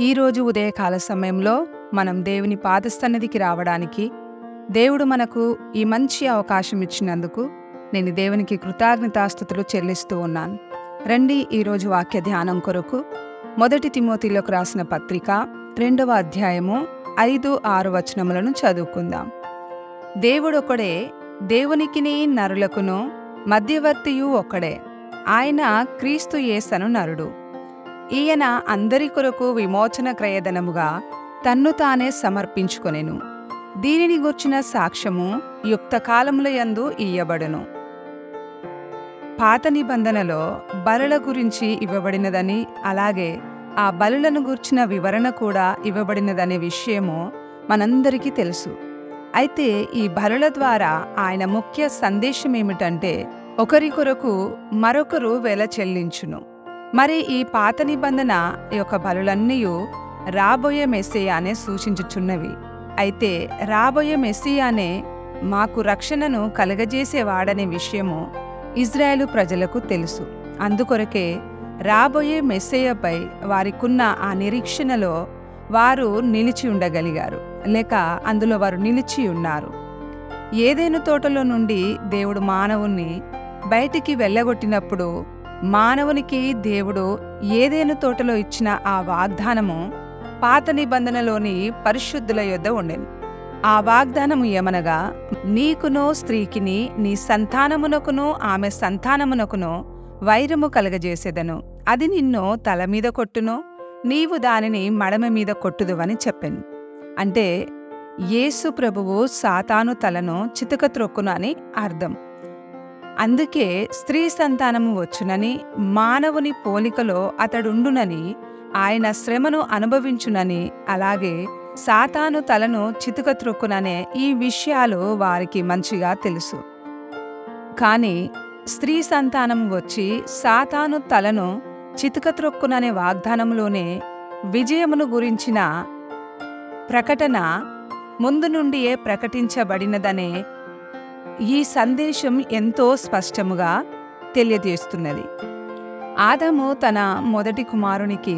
ఈరోజు ఉదయకాల సమయంలో మనం దేవుని పాదసన్నిధికి రావడానికి దేవుడు మనకు ఈ మంచి అవకాశం ఇచ్చినందుకు నేను దేవునికి కృతజ్ఞతాస్తుతులు చెల్లిస్తూ ఉన్నాను. రండి ఈరోజు వాక్య ధ్యానం కొరకు 1 తిమోతిలోకి రాసిన పత్రిక 2వ అధ్యాయము 5-6 వచనములను చదువుకుందాం. దేవుడొకడే, దేవునికిని నరులకును మధ్యవర్తియు ఒక్కడే, ఆయన క్రీస్తు యేసను నరుడు. ఈయన అందరి కొరకు విమోచన క్రయధనముగా తన్ను తానే సమర్పించుకొనెను. దీనిని గూర్చిన సాక్ష్యము యుక్త కాలముల యందు ఇయ్యబడును. పాత నిబంధనలో బలుల గురించి ఇవ్వబడినదని, అలాగే ఆ బలులను గూర్చిన వివరణ కూడా ఇవ్వబడినదనే విషయము మనందరికీ తెలుసు. అయితే ఈ బలుల ద్వారా ఆయన ముఖ్య సందేశం ఏమిటంటే, ఒకరి కొరకు మరొకరు వెల చెల్లించును. మరి ఈ పాత నిబంధన యొక్క బలులన్నీయు రాబోయే మెస్సియానే సూచించుచున్నవి. అయితే రాబోయే మెస్సియానే మాకు రక్షణను కలగజేసేవాడనే విషయము ఇజ్రాయేలు ప్రజలకు తెలుసు. అందుకొరకే రాబోయే మెస్సియాపై వారికున్న ఆ నిరీక్షణలో వారు నిలిచి ఉండగలిగారు, లేక అందులో వారు నిలిచి ఉన్నారు. ఏదెను తోటలో నుండి దేవుడు మానవుణ్ణి బయటికి వెళ్ళగొట్టినప్పుడు మానవునికి దేవుడు ఏదెను తోటలో ఇచ్చిన ఆ వాగ్దానము పాత నిబంధనలోని పరిశుద్ధుల యొద్ద ఉండెను. ఆ వాగ్దానము ఏమనగా, నీకునో స్త్రీకిని నీ సంతానమునకును ఆమె సంతానమునకును వైరము కలగజేసేదను. అది నిన్ను తల మీద కొట్టును, నీవు దానిని మడమ మీద కొట్టుదువని చెప్పెను. అంటే యేసు ప్రభువు సాతాను తలను చితక త్రొక్కును అని అర్థం. అందుకే స్త్రీ సంతానము వచ్చునని, మానవుని పోలికలో అతడుండునని, ఆయన శ్రమను అనుభవించునని, అలాగే సాతాను తలను చితుక త్రొక్కుననే ఈ విషయాలు వారికి మంచిగా తెలుసు. కాని స్త్రీ సంతానము వచ్చి సాతాను తలను చితుక త్రొక్కుననే వాగ్దానంలోనే విజయమును గురించిన ప్రకటన ముందు నుండియే ప్రకటించబడినదనే ఈ సందేశం ఎంతో స్పష్టముగా తెలియజేస్తున్నది. ఆదాము తన మొదటి కుమారునికి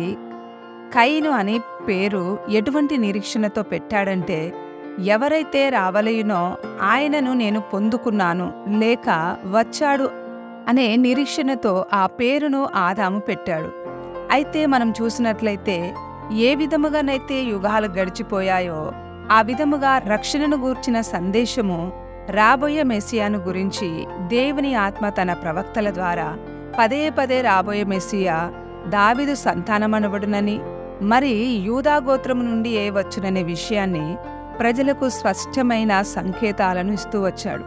కయీను అనే పేరు ఎటువంటి నిరీక్షణతో పెట్టాడంటే, ఎవరైతే రావలయునో ఆయనను నేను పొందుకున్నాను లేక వచ్చాడు అనే నిరీక్షణతో ఆ పేరును ఆదాము పెట్టాడు. అయితే మనం చూసినట్లయితే ఏ విధముగానైతే యుగాలు గడిచిపోయాయో ఆ విధముగా రక్షణను గూర్చిన సందేశము, రాబోయే మెస్సియాను గురించి దేవుని ఆత్మ తన ప్రవక్తల ద్వారా పదే పదే రాబోయే మెస్సియా దావీదు సంతానమనబడునని, మరి యూదా గోత్రము నుండి వచ్చుననే విషయాన్ని ప్రజలకు స్పష్టమైన సంకేతాలను ఇస్తూ వచ్చాడు.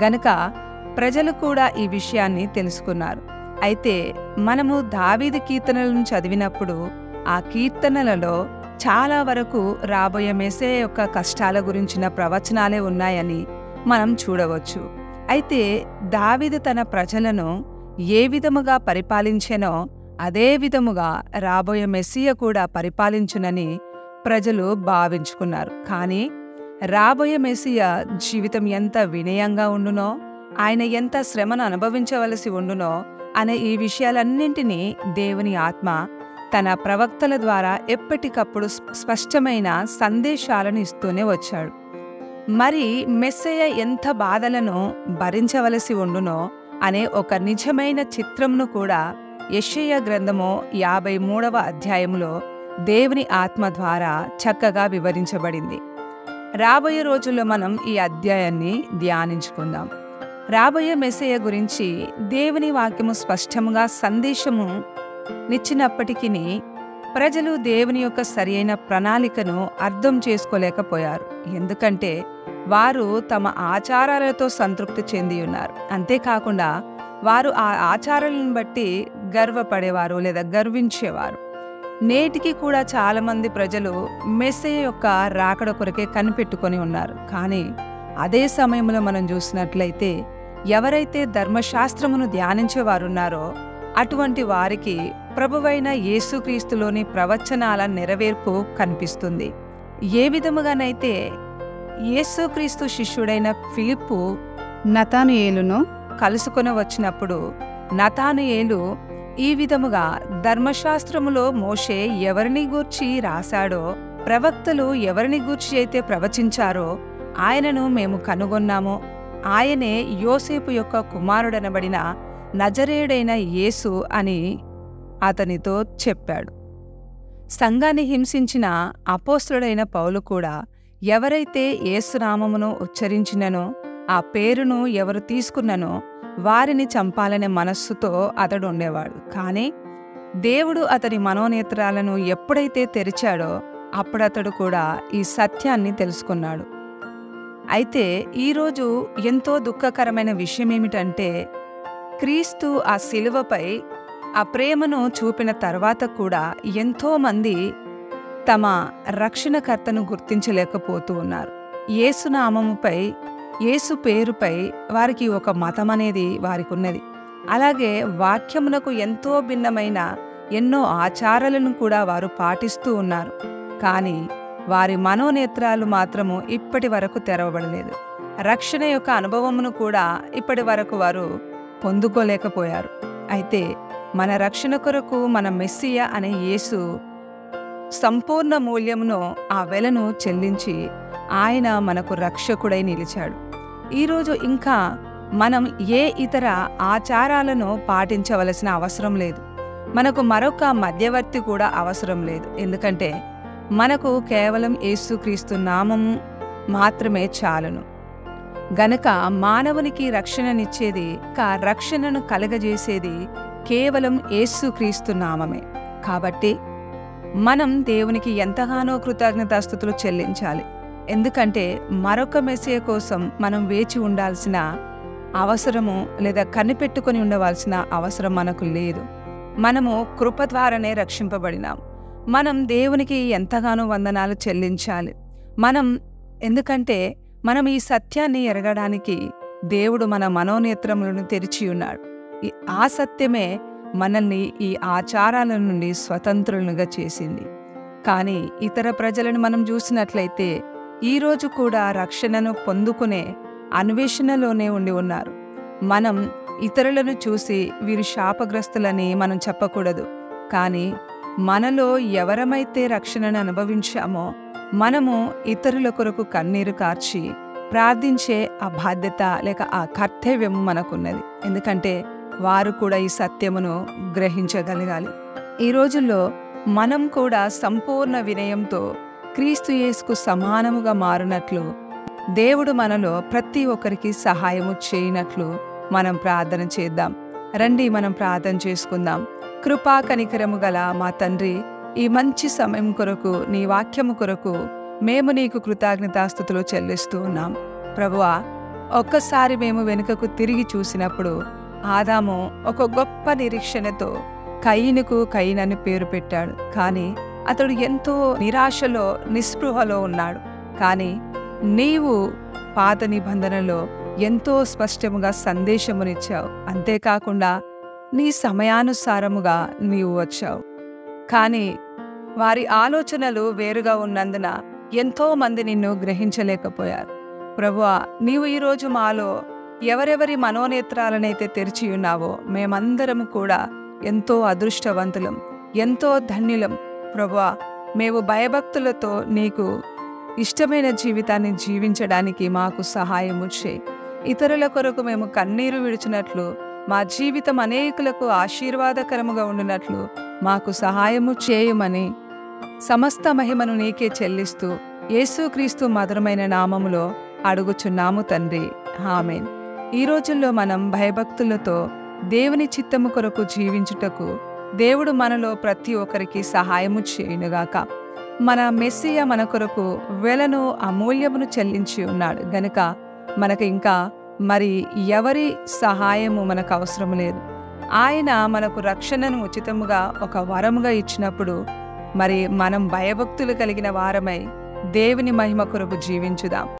గనుక ప్రజలు కూడా ఈ విషయాన్ని తెలుసుకున్నారు. అయితే మనము దావీదు కీర్తనలను చదివినప్పుడు ఆ కీర్తనలలో చాలా వరకు రాబోయే మెస్సియా యొక్క కష్టాల గురించిన ప్రవచనాలే ఉన్నాయని మనం చూడవచ్చు. అయితే దావీదు తన ప్రజలను ఏ విధముగా పరిపాలించెనో అదే విధముగా రాబోయే మెస్సియా కూడా పరిపాలించునని ప్రజలు భావించుకున్నారు. కానీ రాబోయే మెస్సియా జీవితం ఎంత వినయంగా ఉండునో, ఆయన ఎంత శ్రమను అనుభవించవలసి ఉండునో అనే ఈ విషయాలన్నింటినీ దేవుని ఆత్మ తన ప్రవక్తల ద్వారా ఎప్పటికప్పుడు స్పష్టమైన సందేశాలను ఇస్తూనే వచ్చాడు. మరి మెస్సియా ఎంత బాధలను భరించవలసి ఉండునో అనే ఒక నిజమైన చిత్రంను కూడా యెషయా గ్రంథము 53వ అధ్యాయములో దేవుని ఆత్మ ద్వారా చక్కగా వివరించబడింది. రాబోయే రోజుల్లో మనం ఈ అధ్యాయాన్ని ధ్యానించుకుందాం. రాబోయే మెస్సియా గురించి దేవుని వాక్యము స్పష్టంగా సందేశము నిచ్చినప్పటికీ ప్రజలు దేవుని యొక్క సరియైన ప్రణాళికను అర్థం చేసుకోలేకపోయారు. ఎందుకంటే వారు తమ ఆచారాలతో సంతృప్తి చెంది ఉన్నారు. అంతేకాకుండా వారు ఆ ఆచారాలను బట్టి గర్వపడేవారు లేదా గర్వించేవారు. నేటికి కూడా చాలామంది ప్రజలు మెస్సియా యొక్క రాకడ కొరకే కనిపెట్టుకొని ఉన్నారు. కానీ అదే సమయంలో మనం చూసినట్లయితే ఎవరైతే ధర్మశాస్త్రమును ధ్యానించేవారున్నారో అటువంటి వారికి ప్రభువైన యేసుక్రీస్తులోని ప్రవచనాల నెరవేర్పు కనిపిస్తుంది. ఏ విధముగానైతే యేసుక్రీస్తు శిష్యుడైన ఫిలిప్పు నతానయేలును కలుసుకొని వచ్చినప్పుడు నతానయేలు ఈ విధముగా ధర్మశాస్త్రములో మోషే ఎవరిని గూర్చి రాశాడో, ప్రవక్తలు ఎవరిని గూర్చి అయితే ప్రవచించారో ఆయనను మేము కనుగొన్నామో, ఆయనే యోసేపు యొక్క కుమారుడనబడిన నజరేయుడైన యేసు అని అతనితో చెప్పాడు. సంఘాన్ని హింసించిన అపోస్తలుడైన పౌలు కూడా ఎవరైతే యేసునామమును ఉచ్చరించిననో, ఆ పేరును ఎవరు తీసుకున్ననో వారిని చంపాలనే మనస్సుతో అతడు ఉండేవాడు. కానీ దేవుడు అతని మనోనేత్రాలను ఎప్పుడైతే తెరిచాడో అప్పుడతడు కూడా ఈ సత్యాన్ని తెలుసుకున్నాడు. అయితే ఈరోజు ఎంతో దుఃఖకరమైన విషయం ఏమిటంటే, క్రీస్తు ఆ శిలువపై ఆ ప్రేమను చూపిన తర్వాత కూడా ఎంతోమంది తమ రక్షణకర్తను గుర్తించలేకపోతూ ఉన్నారు. యేసునామముపై, యేసు పేరుపై వారికి ఒక మతం అనేది వారికి ఉన్నది. అలాగే వాక్యమునకు ఎంతో భిన్నమైన ఎన్నో ఆచారాలను కూడా వారు పాటిస్తూ ఉన్నారు. కానీ వారి మనోనేత్రాలు మాత్రము ఇప్పటి వరకు తెరవబడలేదు. రక్షణ యొక్క అనుభవమును కూడా ఇప్పటి వరకు వారు పొందుకోలేకపోయారు. అయితే మన రక్షణ కొరకు మన మెస్సియా అనే యేసు సంపూర్ణ మూల్యమును, ఆ వెలను చెల్లించి ఆయన మనకు రక్షకుడై నిలిచాడు. ఈరోజు ఇంకా మనం ఏ ఇతర ఆచారాలను పాటించవలసిన అవసరం లేదు. మనకు మరొక మధ్యవర్తి కూడా అవసరం లేదు. ఎందుకంటే మనకు కేవలం యేసుక్రీస్తు నామము మాత్రమే చాలును. గనక మానవునికి రక్షణనిచ్చేది, రక్షణను కలగజేసేది కేవలం యేసుక్రీస్తు నామమే. కాబట్టి మనం దేవునికి ఎంతగానో కృతజ్ఞతాస్తుతులు చెల్లించాలి. ఎందుకంటే మరొక మెస్సియా కోసం మనం వేచి ఉండాల్సిన అవసరము లేదా కనిపెట్టుకొని ఉండవలసిన అవసరం మనకు లేదు. మనము కృప ద్వారానే రక్షింపబడినాం. మనం దేవునికి ఎంతగానో వందనాలు చెల్లించాలి. ఎందుకంటే మనం ఈ సత్యాన్ని ఎరగడానికి దేవుడు మన మనోనేత్రములను తెరిచి ఉన్నాడు. ఆ సత్యమే మనల్ని ఈ ఆచారాల నుండి స్వతంత్రులుగా చేసింది. కానీ ఇతర ప్రజలను మనం చూసినట్లయితే ఈరోజు కూడా రక్షణను పొందుకునే అన్వేషణలోనే ఉండి ఉన్నారు. మనం ఇతరులను చూసి వీరు శాపగ్రస్తులని మనం చెప్పకూడదు. కానీ మనలో ఎవరమైతే రక్షణను అనుభవించామో మనము ఇతరుల కొరకు కన్నీరు కార్చి ప్రార్థించే ఆ బాధ్యత లేక ఆ కర్తవ్యము మనకున్నది. ఎందుకంటే వారు కూడా ఈ సత్యమును గ్రహించగలగాలి. ఈ రోజుల్లో మనం కూడా సంపూర్ణ వినయంతో క్రీస్తు యేసుకు సమానముగా మారినట్లు దేవుడు మనలో ప్రతి ఒక్కరికి సహాయము చేయనట్లు మనం ప్రార్థన చేద్దాం. రండి, మనం ప్రార్థన చేసుకుందాం. కృపా కనికరము గల మా తండ్రి, ఈ మంచి సమయం కొరకు, నీ వాక్యము కొరకు మేము నీకు కృతజ్ఞతాస్తుతులు చెల్లిస్తూ ఉన్నాం. ప్రభువా, ఒక్కసారి మేము వెనుకకు తిరిగి చూసినప్పుడు ఆదాము ఒక గొప్ప నిరీక్షణతో కయీనుకు కయీన్ అని పేరు పెట్టాడు. కానీ అతడు ఎంతో నిరాశలో, నిస్పృహలో ఉన్నాడు. కానీ నీవు పాత నిబంధనలో ఎంతో స్పష్టముగా సందేశమునిచ్చావు. అంతేకాకుండా నీ సమయానుసారముగా నీవు వచ్చావు. కానీ వారి ఆలోచనలు వేరుగా ఉన్నందున ఎంతో మంది నిన్ను గ్రహించలేకపోయారు. ప్రభువా, నీవు ఈరోజు మాలో ఎవరెవరి మనోనేత్రాలనైతే తెరిచి ఉన్నావో మేమందరము కూడా ఎంతో అదృష్టవంతులం, ఎంతో ధన్యులం. ప్రభువా, మేము భయభక్తులతో నీకు ఇష్టమైన జీవితాన్ని జీవించడానికి మాకు సహాయము చేయి. ఇతరుల కొరకు మేము కన్నీరు విడిచినట్లు మా జీవితం అనేకులకు ఆశీర్వాదకరముగా ఉండినట్లు మాకు సహాయము చేయమని సమస్త మహిమను నీకే చెల్లిస్తూ యేసుక్రీస్తు మధురమైన నామములో అడుగుచున్నాము తండ్రి. ఆమేన్. ఈ రోజుల్లో మనం భయభక్తులతో దేవుని చిత్తము కొరకు జీవించుటకు దేవుడు మనలో ప్రతి ఒక్కరికి సహాయము చేయునుగాక. మన మెస్సియా మన కొరకు వెలను అమూల్యమును చెల్లించి ఉన్నాడు గనుక మనకు ఇంకా మరి ఎవరి సహాయము మనకు అవసరం లేదు. ఆయన మనకు రక్షణను ఉచితముగా ఒక వరముగా ఇచ్చినప్పుడు మరి మనం భయభక్తులు కలిగిన వారమై దేవుని మహిమ కొరకు జీవించుదాం.